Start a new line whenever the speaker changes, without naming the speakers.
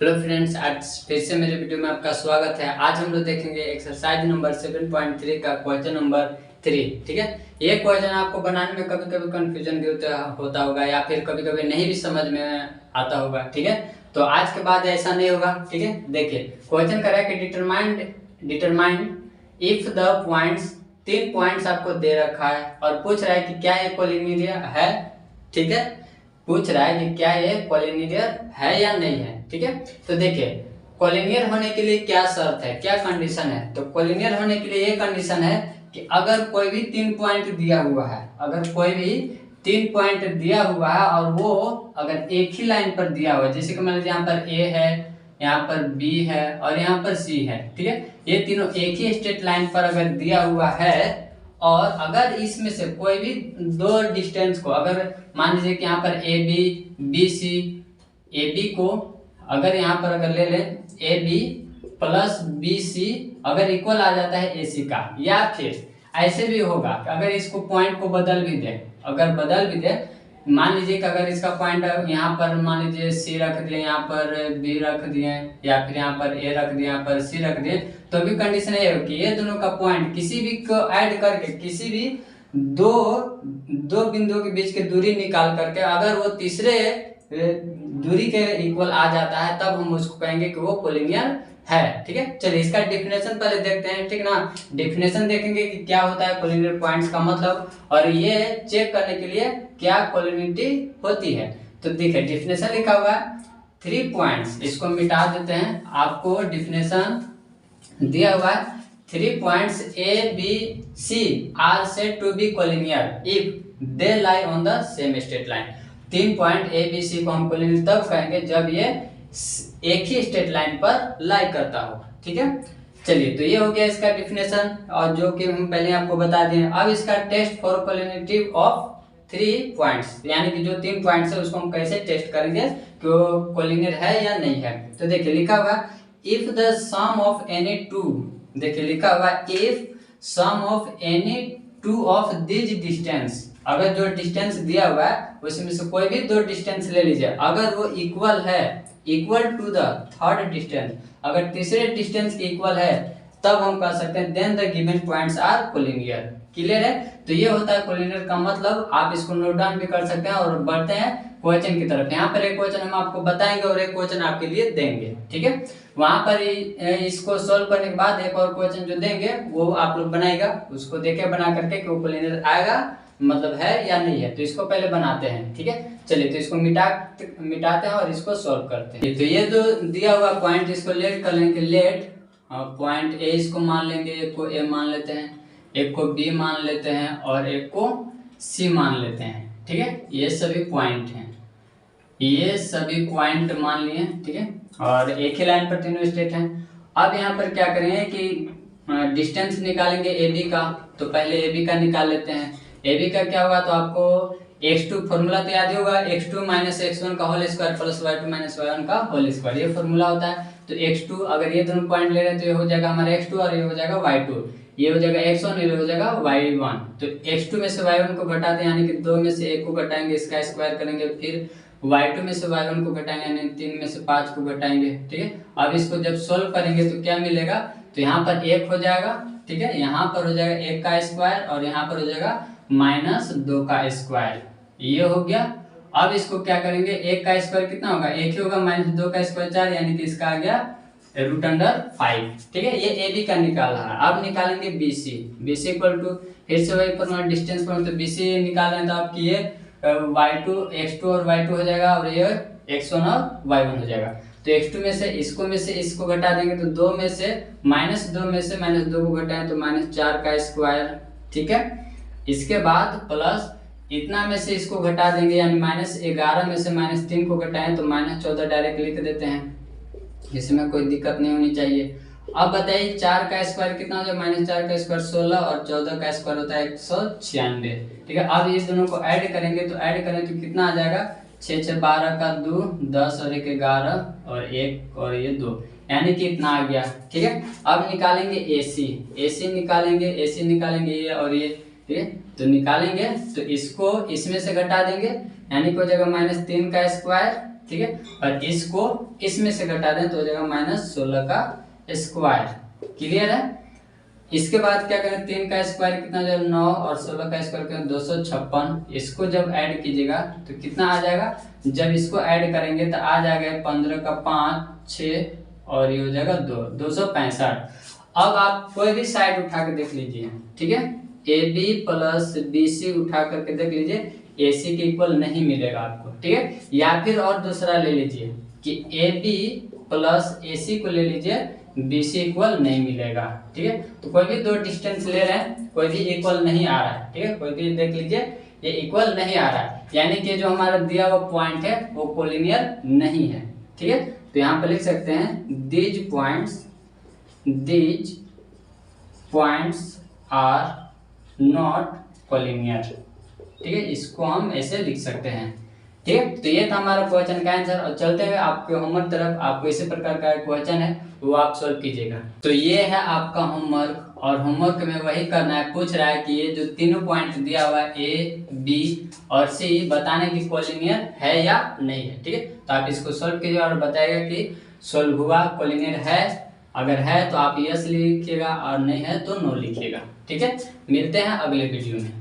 Hello friends, आज फिर से मेरे वीडियो में आपका स्वागत है। आज हम लोग देखेंगे एक्सरसाइज नंबर 7.3 का क्वेश्चन नंबर 3। ठीक है, ये क्वेश्चन आपको बनाने में कभी कभी कंफ्यूजन भी होता होगा या फिर कभी कभी नहीं भी समझ में आता होगा। ठीक है, तो आज के बाद ऐसा नहीं होगा। ठीक है, देखिए क्वेश्चन कर रहा है कि determine if the points, 3 points आपको दे रखा है और पूछ रहा है कि क्या ये कोलिनियर है। ठीक है, पूछ रहा है कि क्या ये कोलिनियर है या नहीं है। ठीक है, तो देखिए कोलिनियर होने के लिए क्या शर्त है, क्या कंडीशन है। तो कोलिनियर होने के लिए ये कंडीशन है कि अगर कोई भी 3 पॉइंट दिया हुआ है, अगर कोई भी 3 पॉइंट दिया हुआ है और वो अगर एक ही लाइन पर दिया हुआ है, जैसे कि मान लीजिए यहाँ पर ए है, यहाँ पर बी है और यहाँ पर सी है। ठीक है, ये तीनों एक ही स्ट्रेट लाइन पर अगर दिया हुआ है और अगर इसमें से कोई भी दो डिस्टेंस को, अगर मान लीजिए कि यहाँ पर A B, B C, A B को अगर यहाँ पर अगर ले लें A B plus B C अगर इक्वल आ जाता है ए सी का, या फिर ऐसे भी होगा कि अगर इसको पॉइंट को बदल भी दे, अगर बदल भी दे, मान लीजिए कि अगर इसका पॉइंट यहाँ पर मान लीजिए सी रख दिए, यहाँ पर बी रख दिए, या फिर यहाँ पर ए रख दिए, यहाँ पर सी रख दिए, तो भी कंडीशन ये हो कि ये दोनों का पॉइंट किसी भी को ऐड करके, किसी भी दो बिंदुओं के बीच की दूरी निकाल करके अगर वो तीसरे दूरी के इक्वल आ जाता है, तब हम उसको कहेंगे कि वो कोलिनियर है। ठीक है, चलिए इसका डेफिनेशन पहले देखते हैं। ठीक ना, डेफिनेशन देखेंगे कि क्या होता है कोलिनियर पॉइंट्स का मतलब, और ये चेक करने के लिए क्या कोलिनिटी होती है। तो देखिए डेफिनेशन लिखा हुआ है 3 पॉइंट्स, इसको मिटा देते हैं। आपको डेफिनेशन दिया हुआ है 3 points A B C are said to be collinear if they lie on the same straight line. 3 point A B C को हम कोलिनियर तब कहेंगे जब ये एक ही स्ट्रेट लाइन पर लाई करता हो। ठीक है, चलिए तो ये हो गया इसका डेफिनेशन, और जो कि हम पहले आपको बता दिए। अब इसका टेस्ट फॉर कोलिनिटी ऑफ 3 पॉइंट्स, यानी कि जो 3 पॉइंट्स है उसको हम कैसे टेस्ट करेंगे कि वो कोलिनियर है या नहीं है। तो देखिए लिखा हुआ if the sum of any two, देखिए लिखा हुआ if sum of any two of this distance, अगर जो डिस्टेंस दिया हुआ है उसमें से कोई भी 2 डिस्टेंस ले लीजिए, अगर वो इक्वल है, equal to the third distance, अगर तीसरे डिस्टेंस इक्वल है, तब हम कह सकते हैं then the given points are collinear. Clear है, तो ये होता है कोलिनियर का मतलब। आप इसको नोट डाउन भी कर सकते हैं और बढ़ते हैं क्वेश्चन की तरफ। यहाँ पर एक क्वेश्चन हम आपको बताएंगे और एक क्वेश्चन आपके लिए देंगे। ठीक है, वहां पर इसको सोल्व करने के बाद एक और क्वेश्चन जो देंगे वो आप लोग बनाएगा, उसको देखे बना करके कि वो कोलिनियर आएगा मतलब है या नहीं है। तो इसको पहले बनाते हैं। ठीक है, चलिए तो इसको मिटाते हैं और इसको सॉल्व करते हैं। तो ये जो दिया हुआ पॉइंट, इसको लेट कर लेंगे, लेट पॉइंट ए इसको मान लेंगे, एक को ए मान लेते हैं, एक को बी मान लेते हैं और एक को सी मान लेते हैं। ठीक है, ये सभी पॉइंट हैं, ये सभी पॉइंट मान लिए। ठीक है, और एक ही लाइन पर तीनों स्टेट हैं। अब यहाँ पर क्या करेंगे कि डिस्टेंस निकालेंगे ए बी का। तो पहले ए बी का निकाल लेते हैं। ए बी का क्या होगा, तो आपको x2 फॉर्मूला तो याद ही होगा, x2 माइनस x1 का whole square plus y2 minus y1 का होल स्क्वायर, ये फॉर्मूला होता है। तो x2 अगर ये दोनों पॉइंट ले रहे हैं तो ये हो जाएगा हमारा x2 और ये हो जाएगा y2, ये हो जाएगा x1 ये हो जाएगा y1। तो x2 में से y1 को घटा दें, यानी कि 2 में से 1 को घटाएंगे, इसका स्क्वायर करेंगे, फिर y2 में से y1 को घटाएंगे, यानी 3 में से 5 को घटाएंगे। ठीक है, अब इसको जब सोल्व करेंगे तो क्या मिलेगा, तो यहाँ पर 1 हो जाएगा। ठीक है, यहाँ पर हो जाएगा 1 का स्क्वायर और यहाँ पर हो जाएगा -2 का स्क्वायर, ये हो गया। अब इसको क्या करेंगे, 1 का स्क्वायर कितना होगा, 1 ही होगा, -2 का स्क्वायर 4, यानी कि इसका आ गया √5। ठीक है, ये ए बी का निकाल रहा है। अब निकालेंगे B C, B C equal to, फिर से वही फॉर्मूला डिस्टेंस पर, तो बी सी निकाल रहे हैं तो आपकी ये y2 x2 और y2 हो जाएगा और ये x1 और y1 हो जाएगा। तो x2 में से इसको घटा देंगे, तो 2 में से -2 को घटाएं तो -4 का स्क्वायर। ठीक है, इसके बाद प्लस इतना में से इसको घटा देंगे, यानी -11 में से -3 को घटाएं तो -14 डायरेक्ट लिख देते हैं, इसमें कोई दिक्कत नहीं होनी चाहिए। अब बताइए 4 का स्क्वायर कितना हो जाएगा, -4 का स्क्वायर 16 और 14 का स्क्वायर होता है 196। ठीक है, अब इस दोनों को ऐड करेंगे, तो ऐड करें तो कितना आ जाएगा, 6 6 12 का 2 10 और 1 11 और 1 और ये 2, यानी कि इतना आ गया। ठीक है, अब निकालेंगे AC निकालेंगे ये और ये। ठीक है, तो निकालेंगे तो इसको इसमें से घटा देंगे, यानी कि हो जाएगा -3 का स्क्वायर ठीक है, और इसको इसमें से घटा दें तो हो जाएगा -16 का स्क्वायर। क्लियर है। इसके बाद क्या करें, 3 का स्क्वायर कितना हो जाएगा 9 और 16 का स्क्वायर कितना 256। इसको जब ऐड कीजिएगा तो कितना आ जाएगा, जब इसको ऐड करेंगे तो आ जाएगा 15 का 5 6 और ये हो जाएगा 265। अब आप कोई भी साइड उठा के देख लीजिए, ठीक है, AB प्लस BC उठा करके देख लीजिए, AC के इक्वल नहीं मिलेगा आपको, ठीक है। या फिर और दूसरा ले लीजिए कि AB प्लस AC को ले लीजिए, BC इक्वल नहीं मिलेगा, ठीक है। तो कोई भी दो डिस्टेंस ले रहे हैं, कोई भी इक्वल नहीं आ रहा है, ठीक है, कोई भी देख लीजिए ये इक्वल नहीं आ रहा है, यानी कि जो हमारा दिया हुआ पॉइंट है वो कोलिनियर नहीं है, ठीक है। तो यहाँ पर लिख सकते हैं these points are not collinear, ठीक है, इसको हम ऐसे लिख सकते हैं, ठीक है। तो ये था हमारा क्वेश्चन का आंसर। और चलते हुए आपके होमवर्क तरफ, आपको इसी प्रकार का क्वेश्चन है वो आप सॉल्व कीजिएगा। तो ये है आपका होमवर्क, और होमवर्क में वही करना है, पूछ रहा है कि ये जो तीनों पॉइंट दिया हुआ है A, B और C बताने की कोलिनियर है या नहीं है, ठीक है। तो आप इसको सॉल्व कीजिए और बताइएगा कि सॉल्व हुआ, कोलिनियर है। अगर है तो आप यस लिखिएगा और नहीं है तो नो लिखिएगा, ठीक है। मिलते हैं अगले वीडियो में।